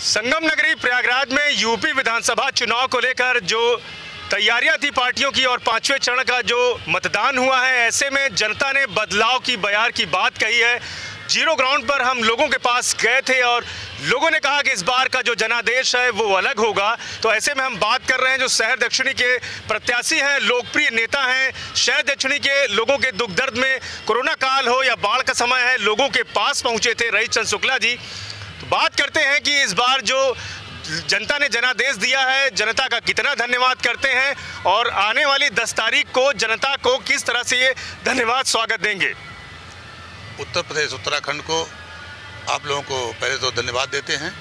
संगम नगरी प्रयागराज में यूपी विधानसभा चुनाव को लेकर जो तैयारियां थी पार्टियों की और पांचवें चरण का जो मतदान हुआ है, ऐसे में जनता ने बदलाव की बयार की बात कही है। जीरो ग्राउंड पर हम लोगों के पास गए थे और लोगों ने कहा कि इस बार का जो जनादेश है वो अलग होगा। तो ऐसे में हम बात कर रहे हैं जो शहर दक्षिणी के प्रत्याशी हैं, लोकप्रिय नेता हैं। शहर दक्षिणी के लोगों के दुख दर्द में कोरोना काल हो या बाढ़ का समय है, लोगों के पास पहुंचे थे रईस चंद शुक्ला जी। तो बात करते हैं कि इस बार जो जनता ने जनादेश दिया है, जनता का कितना धन्यवाद करते हैं और आने वाली 10 तारीख को जनता को किस तरह से ये धन्यवाद स्वागत देंगे। उत्तर प्रदेश उत्तराखंड को आप लोगों को पहले तो धन्यवाद देते हैं।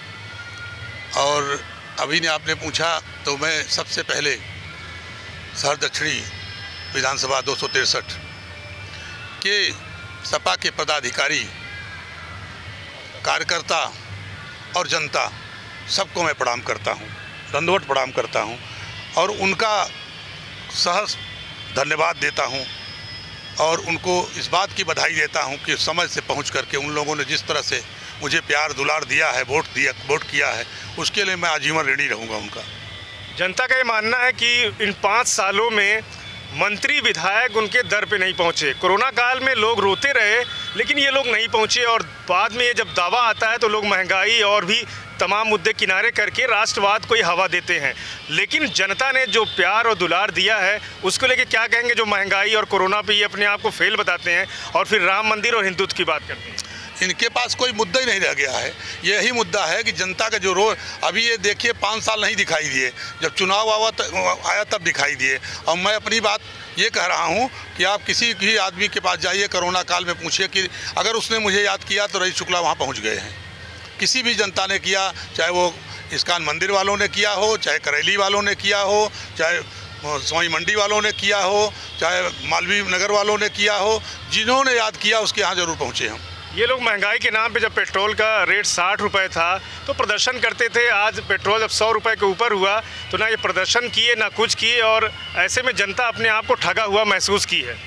और अभी ने आपने पूछा तो मैं सबसे पहले शहर दक्षिणी विधानसभा 263 के सपा के पदाधिकारी, कार्यकर्ता और जनता सबको मैं प्रणाम करता हूं, दंडवत प्रणाम करता हूं और उनका सहर्ष धन्यवाद देता हूं और उनको इस बात की बधाई देता हूं कि समय से पहुंच करके उन लोगों ने जिस तरह से मुझे प्यार दुलार दिया है, वोट किया है, उसके लिए मैं आजीवन ऋणी रहूंगा उनका। जनता का ये मानना है कि इन 5 सालों में मंत्री विधायक उनके दर पे नहीं पहुंचे। कोरोना काल में लोग रोते रहे लेकिन ये लोग नहीं पहुंचे और बाद में ये जब दावा आता है तो लोग महंगाई और भी तमाम मुद्दे किनारे करके राष्ट्रवाद को ही हवा देते हैं। लेकिन जनता ने जो प्यार और दुलार दिया है उसको लेके क्या कहेंगे, जो महंगाई और कोरोना पे ये अपने आप को फेल बताते हैं और फिर राम मंदिर और हिंदुत्व की बात करते हैं। इनके पास कोई मुद्दा ही नहीं रह गया है। यही मुद्दा है कि जनता का जो अभी ये देखिए 5 साल नहीं दिखाई दिए, जब चुनाव आया तब दिखाई दिए। और मैं अपनी बात ये कह रहा हूँ कि आप किसी भी आदमी के पास जाइए, कोरोना काल में पूछिए कि अगर उसने मुझे याद किया तो रईस शुक्ला वहाँ पहुँच गए हैं। किसी भी जनता ने किया, चाहे वो इस्कान मंदिर वालों ने किया हो, चाहे करेली वालों ने किया हो, चाहे सोई मंडी वालों ने किया हो, चाहे मालवीय नगर वालों ने किया हो, जिन्होंने याद किया उसके यहाँ ज़रूर पहुँचे हम। ये लोग महंगाई के नाम पे जब पेट्रोल का रेट 60 रुपये था तो प्रदर्शन करते थे। आज पेट्रोल जब 100 रुपये के ऊपर हुआ तो ना ये प्रदर्शन किए ना कुछ किए और ऐसे में जनता अपने आप को ठगा हुआ महसूस की है।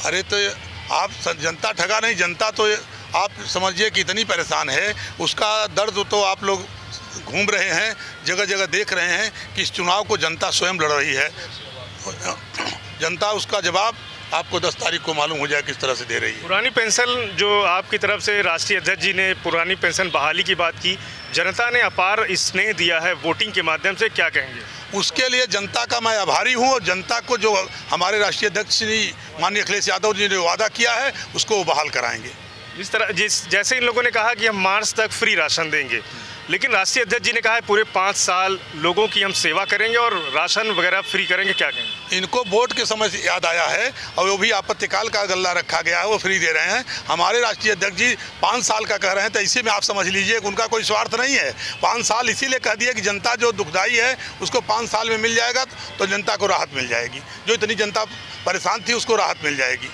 अरे तो आप जनता ठगा नहीं, जनता तो आप समझिए कि इतनी परेशान है, उसका दर्द तो आप लोग घूम रहे हैं, जगह जगह देख रहे हैं कि इस चुनाव को जनता स्वयं लड़ रही है। जनता उसका जवाब आपको 10 तारीख को मालूम हो जाए किस तरह से दे रही है। पुरानी पेंशन जो आपकी तरफ से राष्ट्रीय अध्यक्ष जी ने पुरानी पेंशन बहाली की बात की, जनता ने अपार स्नेह दिया है वोटिंग के माध्यम से, क्या कहेंगे? उसके लिए जनता का मैं आभारी हूँ और जनता को जो हमारे राष्ट्रीय अध्यक्ष श्री माननीय अखिलेश यादव जी ने वादा किया है उसको वो बहाल कराएंगे। जैसे इन लोगों ने कहा कि हम मार्च तक फ्री राशन देंगे, लेकिन राष्ट्रीय अध्यक्ष जी ने कहा है पूरे 5 साल लोगों की हम सेवा करेंगे और राशन वगैरह फ्री करेंगे, क्या कहेंगे? इनको वोट के समय से याद आया है और वो भी आपातकाल का गल्ला रखा गया है, वो फ्री दे रहे हैं। हमारे राष्ट्रीय अध्यक्ष जी 5 साल का कह रहे हैं तो इसी में आप समझ लीजिए कि उनका कोई स्वार्थ नहीं है। 5 साल इसीलिए कह दिया कि जनता जो दुखदाई है उसको 5 साल में मिल जाएगा तो जनता को राहत मिल जाएगी। जो इतनी जनता परेशान थी उसको राहत मिल जाएगी।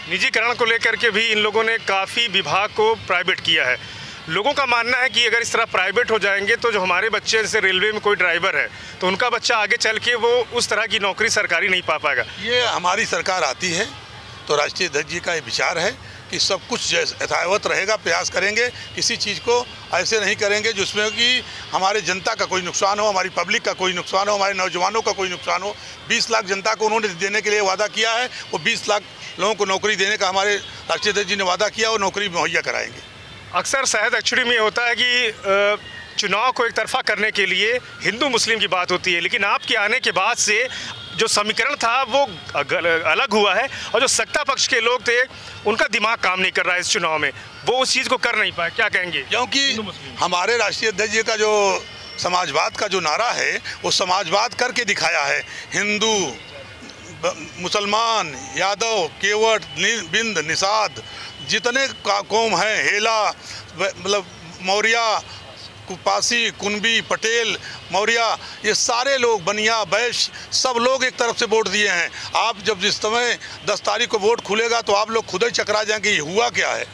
निजीकरण को लेकर के भी इन लोगों ने काफ़ी विभाग को प्राइवेट किया है। लोगों का मानना है कि अगर इस तरह प्राइवेट हो जाएंगे तो जो हमारे बच्चे, जैसे रेलवे में कोई ड्राइवर है तो उनका बच्चा आगे चल के वो उस तरह की नौकरी सरकारी नहीं पा पाएगा। ये हमारी सरकार आती है तो राष्ट्रीय अध्यक्ष जी का ये विचार है कि सब कुछ यथावत रहेगा, प्रयास करेंगे, किसी चीज़ को ऐसे नहीं करेंगे जिसमें कि हमारे जनता का कोई नुकसान हो, हमारी पब्लिक का कोई नुकसान हो, हमारे नौजवानों का कोई नुकसान हो। 20 लाख जनता को उन्होंने देने के लिए वादा किया है, वो 20 लाख लोगों को नौकरी देने का हमारे राष्ट्रीय अध्यक्ष जी ने वादा किया और नौकरी मुहैया कराएंगे। अक्सर शहर दक्षिणी में होता है कि चुनाव को एक तरफा करने के लिए हिंदू मुस्लिम की बात होती है, लेकिन आपके आने के बाद से जो समीकरण था वो अलग हुआ है और जो सत्ता पक्ष के लोग थे उनका दिमाग काम नहीं कर रहा है इस चुनाव में, वो उस चीज़ को कर नहीं पाए, क्या कहेंगे? क्योंकि हमारे राष्ट्रीय अध्यक्ष जी का जो समाजवाद का जो नारा है वो समाजवाद करके दिखाया है। हिंदू, मुसलमान, यादव, केवट, बिंद, निषाद, जितने कौम हैं, हेला, मतलब मौर्य, कुपासी, कुनबी, पटेल, मौर्य, ये सारे लोग, बनिया, वैश्य, सब लोग एक तरफ से वोट दिए हैं। आप जब जिस समय 10 तारीख को वोट खुलेगा तो आप लोग खुद ही चकरा जाएंगे ये हुआ क्या है।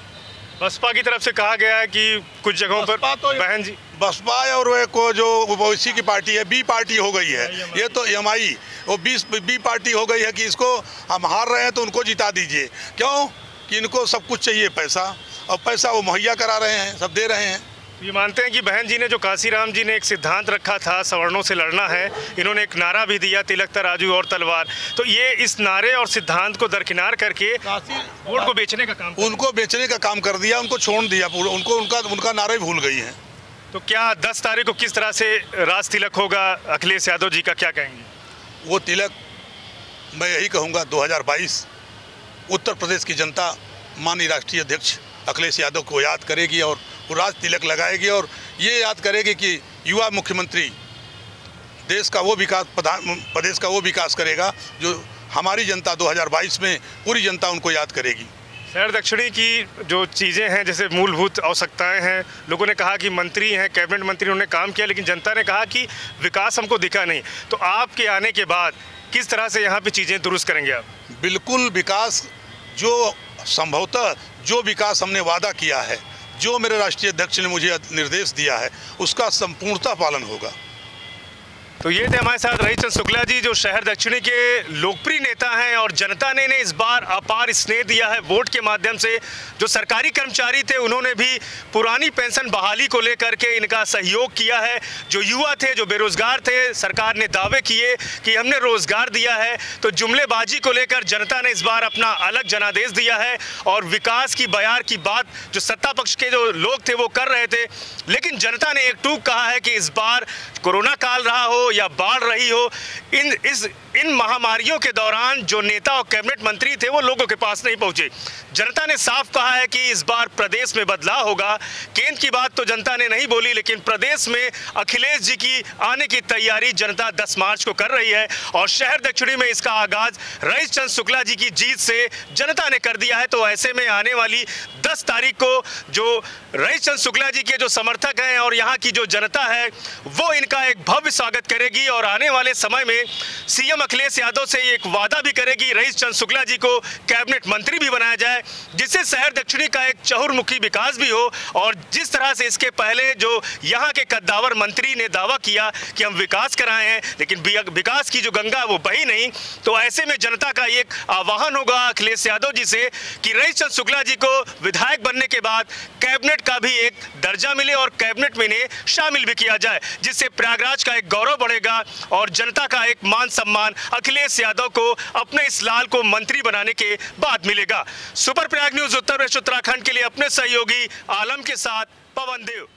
बसपा की तरफ से कहा गया है कि कुछ जगहों पर बहन जी बसपा और वे को जो ओवैसी की पार्टी है, बी पार्टी हो गई है। ये तो एमआई वो बी पार्टी हो गई है कि इसको हम हार रहे हैं तो उनको जिता दीजिए। क्यों कि इनको सब कुछ चाहिए पैसा, और पैसा वो मुहैया करा रहे हैं, सब दे रहे हैं। ये मानते हैं कि बहन जी ने जो काशीराम जी ने एक सिद्धांत रखा था, सवर्णों से लड़ना है, इन्होंने एक नारा भी दिया, तिलक तराजू और तलवार, तो ये इस नारे और सिद्धांत को दरकिनार करके वोट को बेचने का काम, उनको बेचने का काम कर दिया, उनको छोड़ दिया, उनको उनका नारा ही भूल गई है। तो क्या 10 तारीख को किस तरह से राज तिलक होगा अखिलेश यादव जी का, क्या कहेंगे? वो तिलक मैं यही कहूँगा 2022 उत्तर प्रदेश की जनता माननीय राष्ट्रीय अध्यक्ष अखिलेश यादव को याद करेगी और वो राज तिलक लगाएगी और ये याद करेगी कि युवा मुख्यमंत्री देश का वो विकास, प्रदेश का वो विकास करेगा जो हमारी जनता 2022 में पूरी जनता उनको याद करेगी। शहर दक्षिणी की जो चीज़ें हैं, जैसे मूलभूत आवश्यकताएं हैं, लोगों ने कहा कि मंत्री हैं, कैबिनेट मंत्री, उन्होंने काम किया, लेकिन जनता ने कहा कि विकास हमको दिखा नहीं। तो आपके आने के बाद किस तरह से यहाँ पे चीज़ें दुरुस्त करेंगे आप? बिल्कुल विकास, जो संभवतः जो विकास हमने वादा किया है, जो मेरे राष्ट्रीय अध्यक्ष ने मुझे निर्देश दिया है, उसका संपूर्णतः पालन होगा। तो ये थे हमारे साथ रहीश चंद्र शुक्ला जी, जो शहर दक्षिणी के लोकप्रिय नेता हैं और जनता ने इन्हें इस बार अपार स्नेह दिया है वोट के माध्यम से। जो सरकारी कर्मचारी थे उन्होंने भी पुरानी पेंशन बहाली को लेकर के इनका सहयोग किया है। जो युवा थे, जो बेरोजगार थे, सरकार ने दावे किए कि हमने रोजगार दिया है। तो जुमलेबाजी को लेकर जनता ने इस बार अपना अलग जनादेश दिया है और विकास की बयार की बात जो सत्ता पक्ष के जो लोग थे वो कर रहे थे, लेकिन जनता ने एक टूक कहा है कि इस बार कोरोना काल रहा हो या बाढ़ रही हो, इन महामारियों के दौरान जो नेता और कैबिनेट मंत्री थे वो लोगों के पास नहीं पहुंचे। जनता ने साफ कहा है कि इस बार प्रदेश में बदलाव होगा। केंद्र की बात तो जनता ने नहीं बोली, लेकिन प्रदेश में अखिलेश जी की आने की तैयारी जनता 10 मार्च को कर रही है और शहर दक्षिणी में इसका आगाज रहीश चंद्र शुक्ला जी की जीत से जनता ने कर दिया है। तो ऐसे में आने वाली 10 तारीख को जो रहीश चंद्र शुक्ला जी के जो समर्थक हैं और यहाँ की जो जनता है वो इनका एक भव्य स्वागत करेगी और आने वाले समय में सीएम अखिलेश यादव से एक वादा भी करेगी रहीश चंद्र शुक्ला जी को कैबिनेट मंत्री भी बनाया जाए, जिससे शहर दक्षिणी का एक चहुर्मुखी विकास भी हो। और जिस तरह से इसके पहले जो यहाँ के कद्दावर मंत्री ने दावा किया कि हम विकास कराए हैं, लेकिन विकास की जो गंगा वो बही नहीं। तो ऐसे में जनता का एक आह्वान होगा अखिलेश यादव जी से कि रहीश चंद्र शुक्ला जी को विधायक बनने के बाद कैबिनेट का भी एक दर्जा मिले और कैबिनेट में इन्हें शामिल भी किया जाए, जिससे प्रयागराज का एक गौरव बढ़ेगा और जनता का एक मान सम्मान अखिलेश यादव को अपने इस लाल को मंत्री बनाने के बाद मिलेगा। सुपर प्रयाग न्यूज उत्तर प्रदेश उत्तराखंड के लिए अपने सहयोगी आलम के साथ पवन देव।